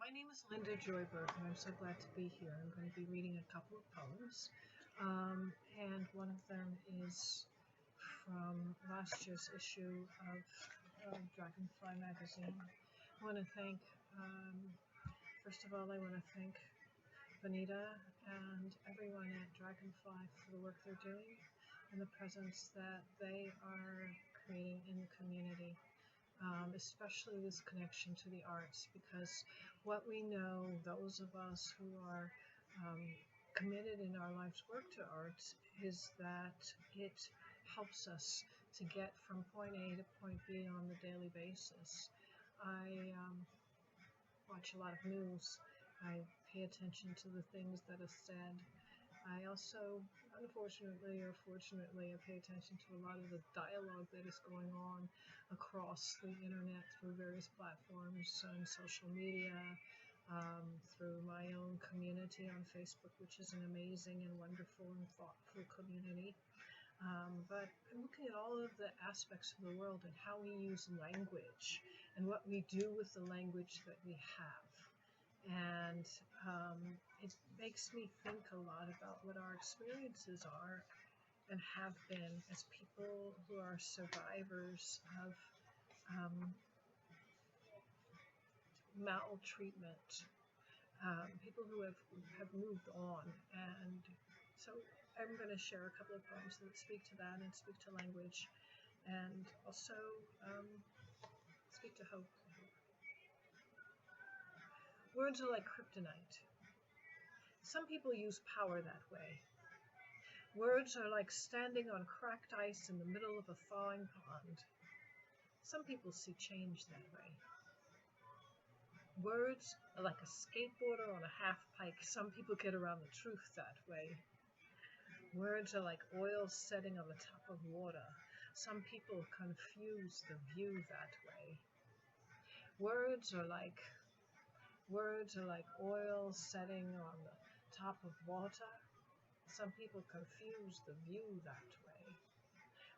My name is Linda Joy Burke, and I'm so glad to be here. I'm going to be reading a couple of poems, and one of them is from last year's issue of Dragonfly magazine. I want to thank, first of all, I want to thank Bonita and everyone at Dragonfly for the work they're doing and the presence that they are creating in the community. Especially this connection to the arts, because what we know, those of us who are committed in our life's work to arts, is that it helps us to get from point A to point B on the daily basis. I watch a lot of news. I pay attention to the things that are said. I also, unfortunately or fortunately, I pay attention to a lot of the dialogue that is going on across the internet through various platforms and social media, through my own community on Facebook, which is an amazing and wonderful and thoughtful community. But I'm looking at all of the aspects of the world and how we use language and what we do with the language that we have. And it makes me think a lot about what our experiences are and have been as people who are survivors of maltreatment, people who have moved on. And so I'm going to share a couple of poems that speak to that and speak to language, and also speak to hope. Words are like kryptonite. Some people use power that way. Words are like standing on cracked ice in the middle of a thawing pond. Some people see change that way. Words are like a skateboarder on a half pike. Some people get around the truth that way. Words are like oil setting on the top of water. Some people confuse the view that way. Words are like oil setting on the top of water. Some people confuse the view that way.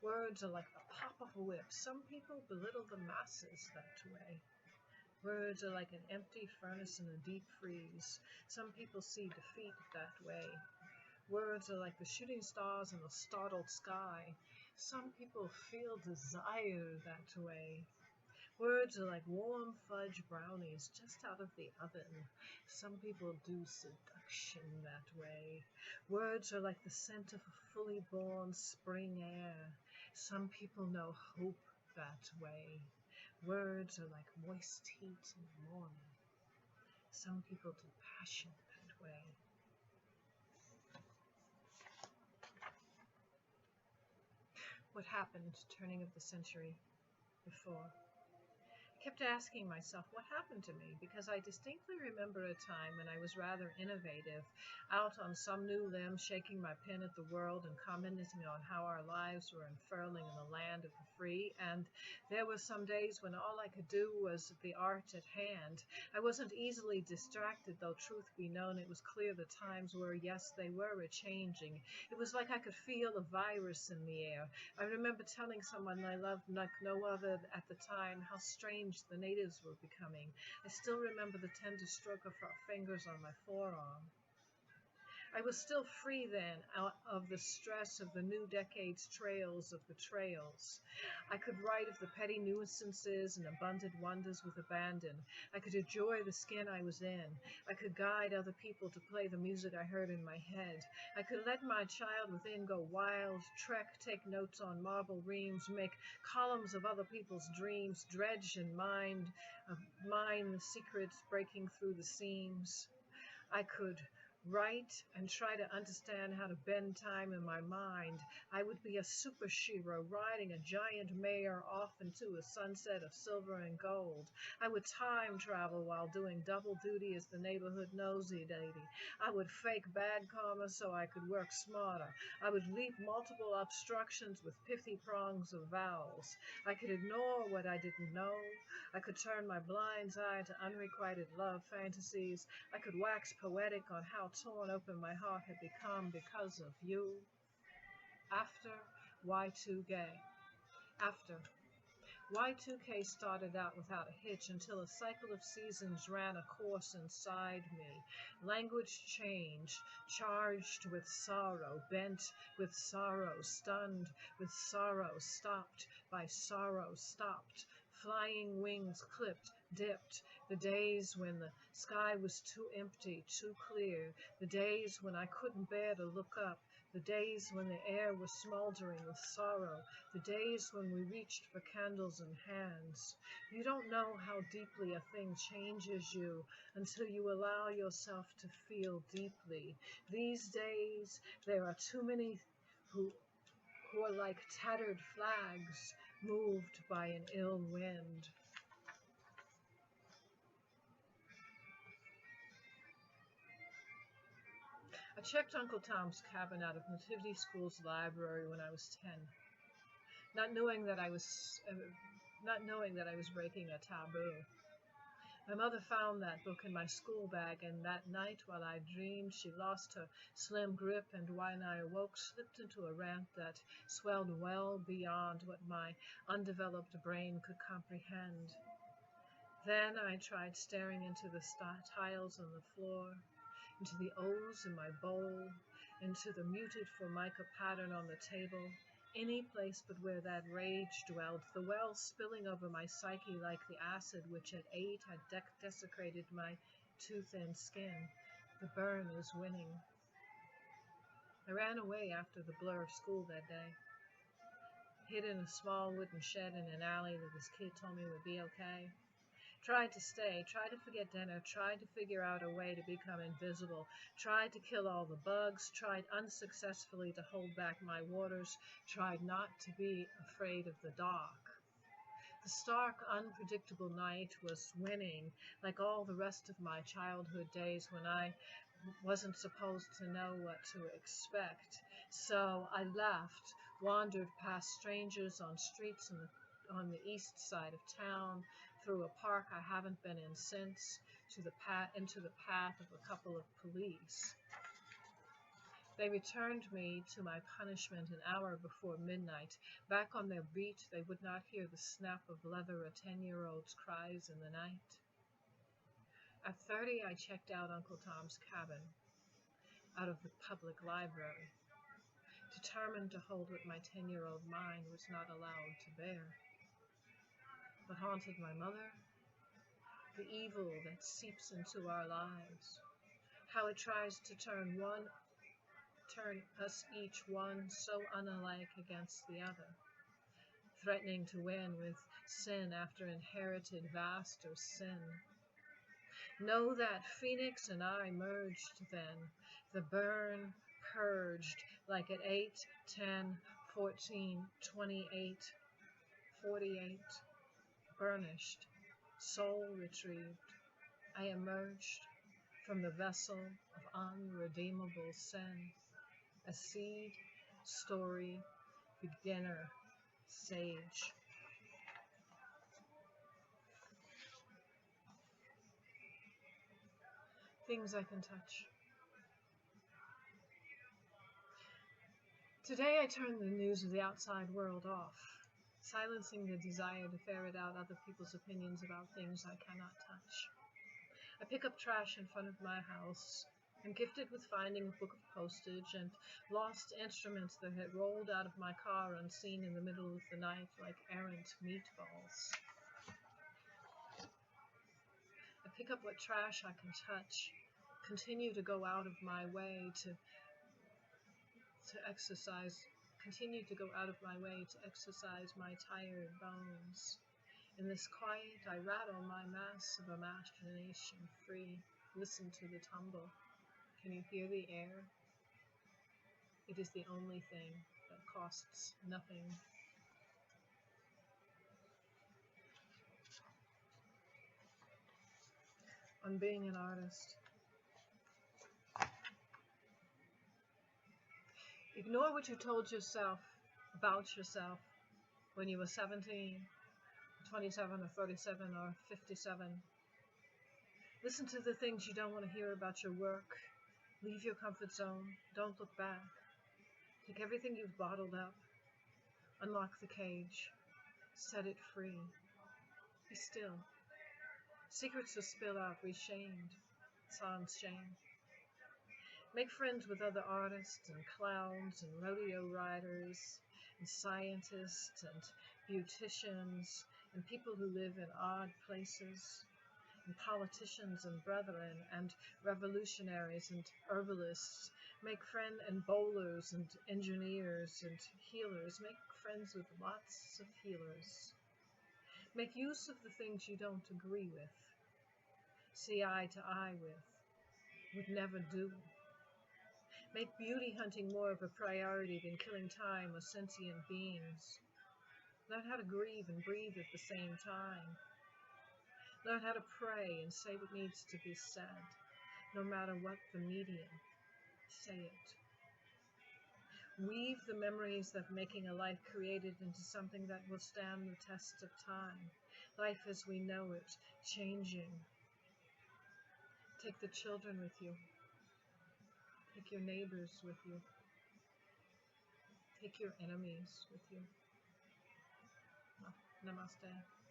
Words are like the pop of a whip. Some people belittle the masses that way. Words are like an empty furnace in a deep freeze. Some people see defeat that way. Words are like the shooting stars in the startled sky. Some people feel desire that way. Words are like warm fudge brownies just out of the oven. Some people do seduction that way. Words are like the scent of a fully born spring air. Some people know hope that way. Words are like moist heat in the morning. Some people do passion that way. What happened turning of the century before? I kept asking myself what happened to me, because I distinctly remember a time when I was rather innovative, out on some new limb, shaking my pen at the world and commenting on how our lives were unfurling in the land of the free. And there were some days when all I could do was the art at hand. I wasn't easily distracted, though truth be known, it was clear the times were, yes, they were a-changing. It was like I could feel a virus in the air. I remember telling someone I loved like no other at the time how strange the natives were becoming. I still remember the tender stroke of her fingers on my forearm. I was still free then of the stress of the new decade's trails of betrayals. I could write of the petty nuisances and abundant wonders with abandon. I could enjoy the skin I was in. I could guide other people to play the music I heard in my head. I could let my child within go wild, trek, take notes on marble reams, make columns of other people's dreams, dredge and mine the secrets breaking through the seams. I could write and try to understand how to bend time in my mind. I would be a superhero riding a giant mare off into a sunset of silver and gold. I would time travel while doing double duty as the neighborhood nosy lady. I would fake bad karma so I could work smarter. I would leap multiple obstructions with pithy prongs of vowels. I could ignore what I didn't know. I could turn my blind eye to unrequited love fantasies. I could wax poetic on how torn open my heart had become because of you. After Y2K. After Y2K started out without a hitch until a cycle of seasons ran a course inside me. Language changed, charged with sorrow, bent with sorrow, stunned with sorrow, stopped by sorrow, stopped. Flying wings clipped, dipped. The days when the sky was too empty, too clear. The days when I couldn't bear to look up. The days when the air was smoldering with sorrow, the days when we reached for candles in hands. You don't know how deeply a thing changes you until you allow yourself to feel deeply. These days, there are too many who are like tattered flags moved by an ill wind. I checked Uncle Tom's cabin out of Nativity School's library when I was 10, not knowing that I was breaking a taboo. My mother found that book in my school bag, and that night while I dreamed, she lost her slim grip, and when I awoke, slipped into a rant that swelled well beyond what my undeveloped brain could comprehend. Then I tried staring into the tiles on the floor, into the O's in my bowl, into the muted formica pattern on the table, any place but where that rage dwelt, the well spilling over my psyche like the acid which at 8 had desecrated my too-thin skin. The burn was winning. I ran away after the blur of school that day, hid in a small wooden shed in an alley that this kid told me would be okay. Tried to stay, tried to forget dinner, tried to figure out a way to become invisible, tried to kill all the bugs, tried unsuccessfully to hold back my waters, tried not to be afraid of the dark. The stark, unpredictable night was winning, like all the rest of my childhood days when I wasn't supposed to know what to expect. So I left, wandered past strangers on streets on the east side of town, through a park I haven't been in since, into the path of a couple of police. They returned me to my punishment an hour before midnight. Back on their beat, they would not hear the snap of leather a 10-year-old's cries in the night. At 30, I checked out Uncle Tom's cabin, out of the public library, determined to hold what my 10-year-old mind was not allowed to bear. What haunted my mother? The evil that seeps into our lives. How it tries to turn us each one so unalike against the other. Threatening to win with sin after inherited vaster sin. Know that Phoenix and I merged then. The burn purged like at 8, 10, 14, 28, 48. Burnished, soul retrieved, I emerged from the vessel of unredeemable sin, a seed, story, beginner, sage. Things I can touch. Today I turn the news of the outside world off, silencing the desire to ferret out other people's opinions about things I cannot touch. I pick up trash in front of my house. I'm gifted with finding a book of postage and lost instruments that had rolled out of my car unseen in the middle of the night like errant meatballs. I pick up what trash I can touch, continue to go out of my way to exercise my tired bones. In this quiet, I rattle my mass of imagination free. Listen to the tumble. Can you hear the air? It is the only thing that costs nothing. On being an artist. Ignore what you told yourself about yourself when you were 17, 27, or 37, or 57. Listen to the things you don't want to hear about your work. Leave your comfort zone. Don't look back. Take everything you've bottled up. Unlock the cage. Set it free. Be still. Secrets will spill out, reshamed, sans shame. Make friends with other artists and clowns and rodeo riders and scientists and beauticians and people who live in odd places and politicians and brethren and revolutionaries and herbalists. Make friends and bowlers and engineers and healers. Make friends with lots of healers. Make use of the things you don't agree with, see eye to eye with, would never do. Make beauty hunting more of a priority than killing time with sentient beings. Learn how to grieve and breathe at the same time. Learn how to pray and say what needs to be said, no matter what the medium. Say it. Weave the memories of making a life created into something that will stand the test of time. Life as we know it, changing. Take the children with you. Take your neighbors with you. Take your enemies with you. Namaste.